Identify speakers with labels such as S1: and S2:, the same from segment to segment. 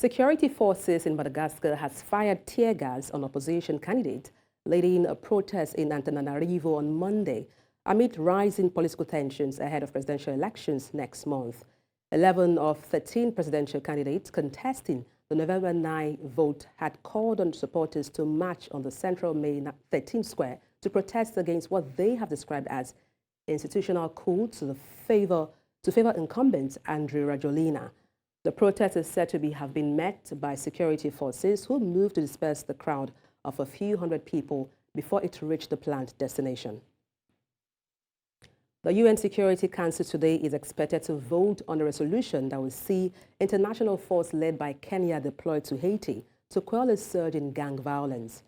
S1: Security forces in Madagascar has fired tear gas on opposition candidate leading a protest in Antananarivo on Monday amid rising political tensions ahead of presidential elections next month. 11 of 13 presidential candidates contesting the November 9 vote had called on supporters to march on the central May 13 square to protest against what they have described as institutional coup to favor incumbent Andry Rajoelina. The protest is said to have been met by security forces who moved to disperse the crowd of a few hundred people before it reached the planned destination. The UN Security Council today is expected to vote on a resolution that will see international force led by Kenya deployed to Haiti to quell a surge in gang violence.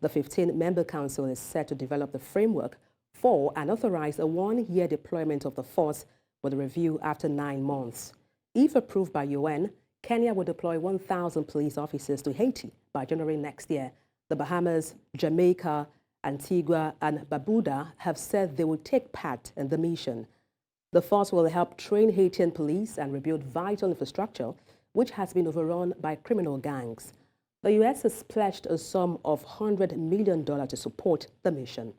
S1: The 15-member council is set to develop the framework for and authorize a one-year deployment of the force with a review after 9 months. If approved by UN, Kenya will deploy 1,000 police officers to Haiti by January next year. The Bahamas, Jamaica, Antigua and Barbuda have said they will take part in the mission. The force will help train Haitian police and rebuild vital infrastructure, which has been overrun by criminal gangs. The U.S. has pledged a sum of $100 million to support the mission.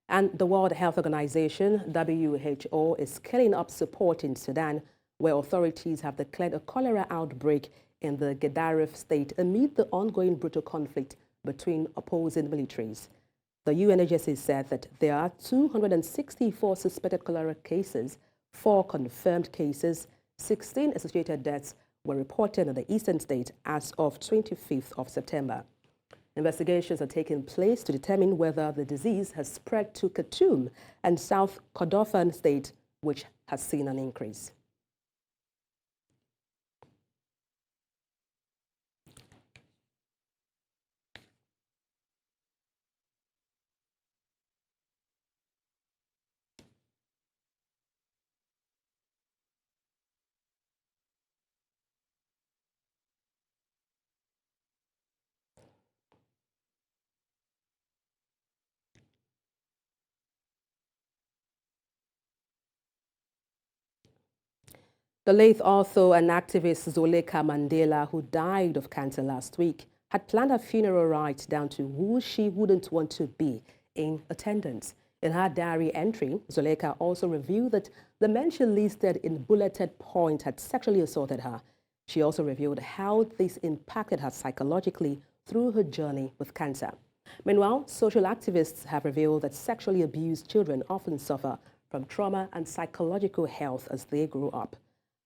S1: And the World Health Organization, WHO, is scaling up support in Sudan, where authorities have declared a cholera outbreak in the Gedaref state amid the ongoing brutal conflict between opposing militaries. The UN agency said that there are 264 suspected cholera cases, 4 confirmed cases, 16 associated deaths were reported in the eastern state as of 25th of September. Investigations are taking place to determine whether the disease has spread to Khartoum and South Kordofan state, which has seen an increase. The late author and activist Zoleka Mandela, who died of cancer last week, had planned her funeral rites down to who she wouldn't want to be in attendance. In her diary entry, Zoleka also revealed that the men she listed in bulleted points had sexually assaulted her. She also revealed how this impacted her psychologically through her journey with cancer. Meanwhile, social activists have revealed that sexually abused children often suffer from trauma and psychological health as they grow up.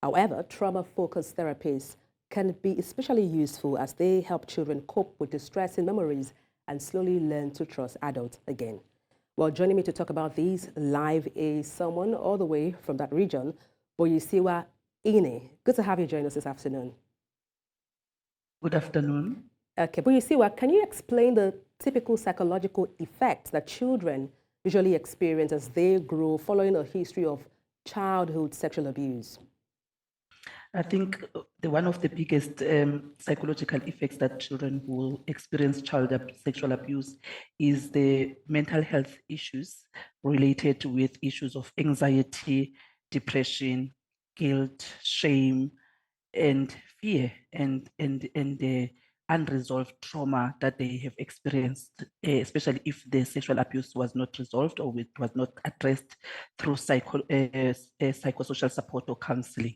S1: However, trauma-focused therapies can be especially useful as they help children cope with distressing memories and slowly learn to trust adults again. Well, joining me to talk about these live is someone all the way from that region, Buyiswa. Good to have you join us this afternoon.
S2: Good afternoon.
S1: Okay, Buyiswa, can you explain the typical psychological effects that children usually experience as they grow following a history of childhood sexual abuse?
S2: I think one of the biggest psychological effects that children will experience sexual abuse is the mental health issues related with issues of anxiety, depression, guilt, shame, and fear, and the unresolved trauma that they have experienced, especially if the sexual abuse was not resolved or it was not addressed through psychosocial support or counseling.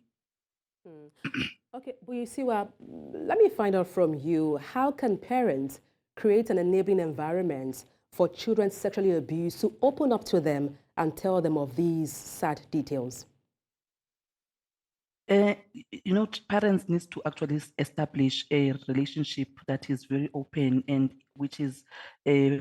S1: Okay, Buyiswa, let me find out from you, how can parents create an enabling environment for children sexually abused to open up to them and tell them of these sad details?
S2: Parents need to actually establish a relationship that is very open and which is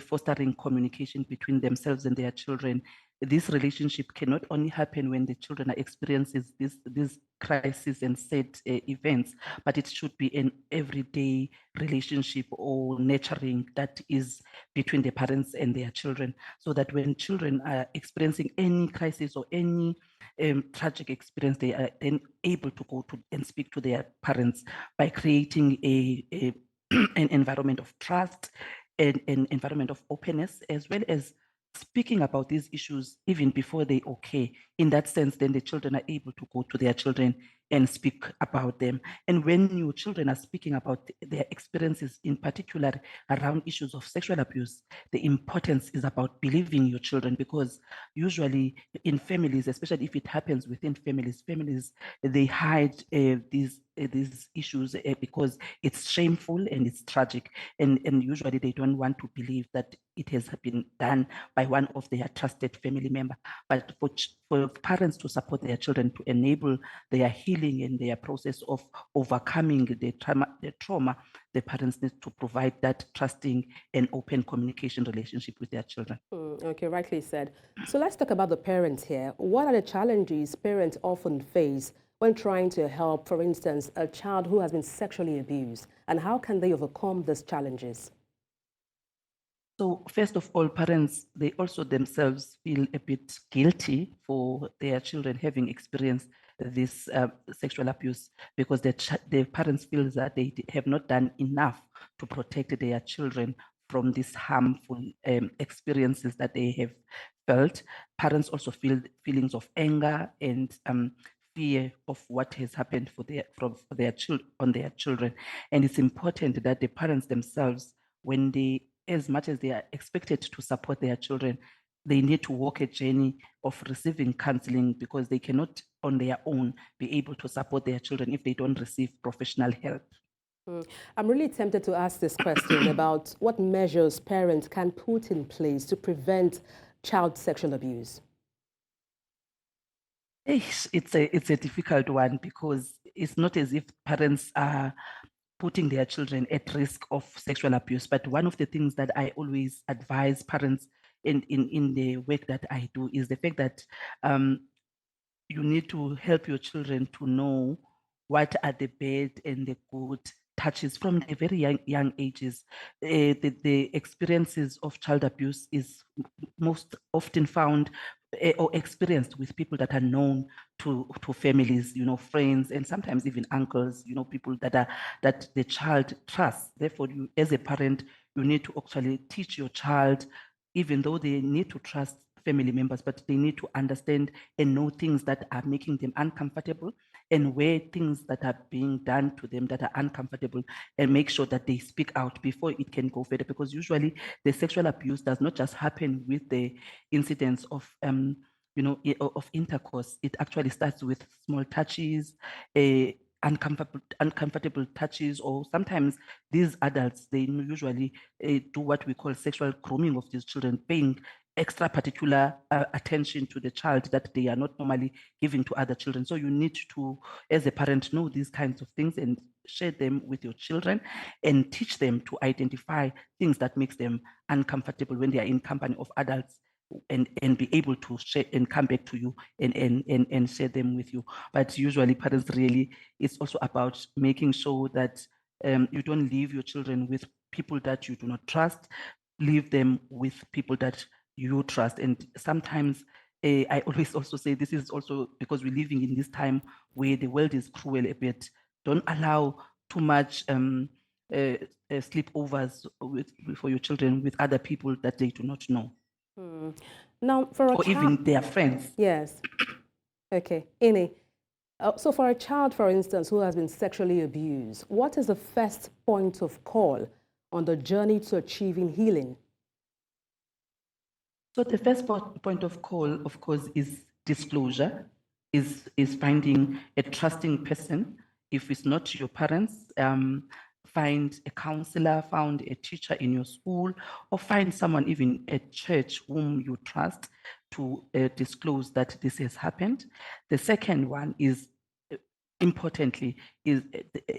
S2: fostering communication between themselves and their children. This relationship cannot only happen when the children are experiencing these crises and sad events, but it should be an everyday relationship or nurturing that is between the parents and their children, so that when children are experiencing any crisis or any tragic experience, they are then able to go to and speak to their parents by creating an environment of trust and an environment of openness, as well as speaking about these issues even before they occur. In that sense, then the children are able to go to their children and speak about them. And when your children are speaking about their experiences, in particular around issues of sexual abuse, the importance is about believing your children, because usually in families, especially if it happens within families, they hide these issues because it's shameful and it's tragic, and usually they don't want to believe that it has been done by one of their trusted family member. But for parents to support their children, to enable their healing and their process of overcoming the trauma, the parents need to provide that trusting and open communication relationship with their children.
S1: Okay, rightly said. So let's talk about the parents here. What are the challenges parents often face when trying to help, for instance, a child who has been sexually abused, and how can they overcome these challenges?
S2: So first of all, parents, they also themselves feel a bit guilty for their children having experienced this sexual abuse, because the parents feel that they have not done enough to protect their children from these harmful experiences that they have felt. Parents also feel feelings of anger and fear of what has happened for their children. And it's important that the parents themselves, when they, as much as they are expected to support their children, they need to walk a journey of receiving counseling, because they cannot on their own be able to support their children if they don't receive professional help.
S1: I'm really tempted to ask this question about what measures parents can put in place to prevent child sexual abuse.
S2: It's a difficult one, because it's not as if parents are putting their children at risk of sexual abuse. But one of the things that I always advise parents in the work that I do is the fact that you need to help your children to know what are the bad and the good touches from the very young ages. The experiences of child abuse is most often found or experienced with people that are known to families, friends, and sometimes even uncles, people that the child trusts. Therefore, you, as a parent, you need to actually teach your child, even though they need to trust family members, but they need to understand and know things that are making them uncomfortable, and where things that are being done to them that are uncomfortable, and make sure that they speak out before it can go further. Because usually the sexual abuse does not just happen with the incidents of of intercourse. It actually starts with small touches, uncomfortable touches, or sometimes these adults, they usually do what we call sexual grooming of these children, paying extra particular attention to the child that they are not normally giving to other children. So you need to, as a parent, know these kinds of things and share them with your children, and teach them to identify things that makes them uncomfortable when they are in company of adults, and be able to share and come back to you and share them with you. But usually parents, really, it's also about making sure that you don't leave your children with people that you do not trust. Leave them with people that you trust. And sometimes I always also say, this is also because we're living in this time where the world is cruel a bit. Don't allow too much sleepovers for your children with other people that they do not know.
S1: Now, for a
S2: or
S1: child,
S2: even their friends.
S1: Yes. Okay. Ini, so for a child, for instance, who has been sexually abused, what is the first point of call on the journey to achieving healing?
S2: So the first point of call, of course, is disclosure, is finding a trusting person. If it's not your parents, find a counselor, find a teacher in your school, or find someone even at church whom you trust to disclose that this has happened. The second one is, importantly, is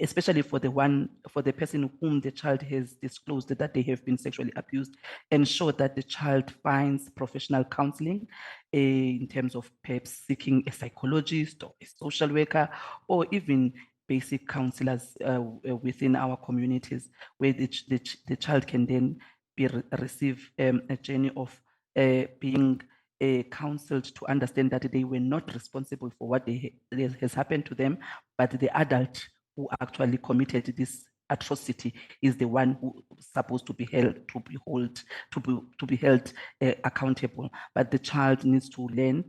S2: especially for the person whom the child has disclosed that they have been sexually abused, ensure that the child finds professional counseling in terms of perhaps seeking a psychologist or a social worker, or even basic counselors within our communities, where the child can then receive a journey of being counseled to understand that they were not responsible for what has happened to them, but the adult who actually committed this atrocity is the one who is supposed to be held accountable. But the child needs to learn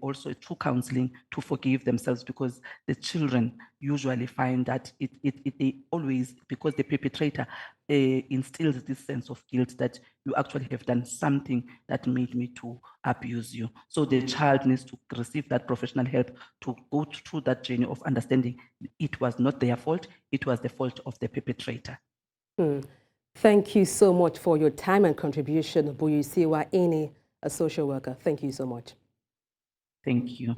S2: also through counseling to forgive themselves, because the children usually find that they always, because the perpetrator instills this sense of guilt that you actually have done something that made me to abuse you. So the child needs to receive that professional help to go through that journey of understanding it was not their fault, it was the fault of the perpetrator.
S1: Thank you so much for your time and contribution, Buyiswa, a social worker. Thank you so much.
S2: Thank you.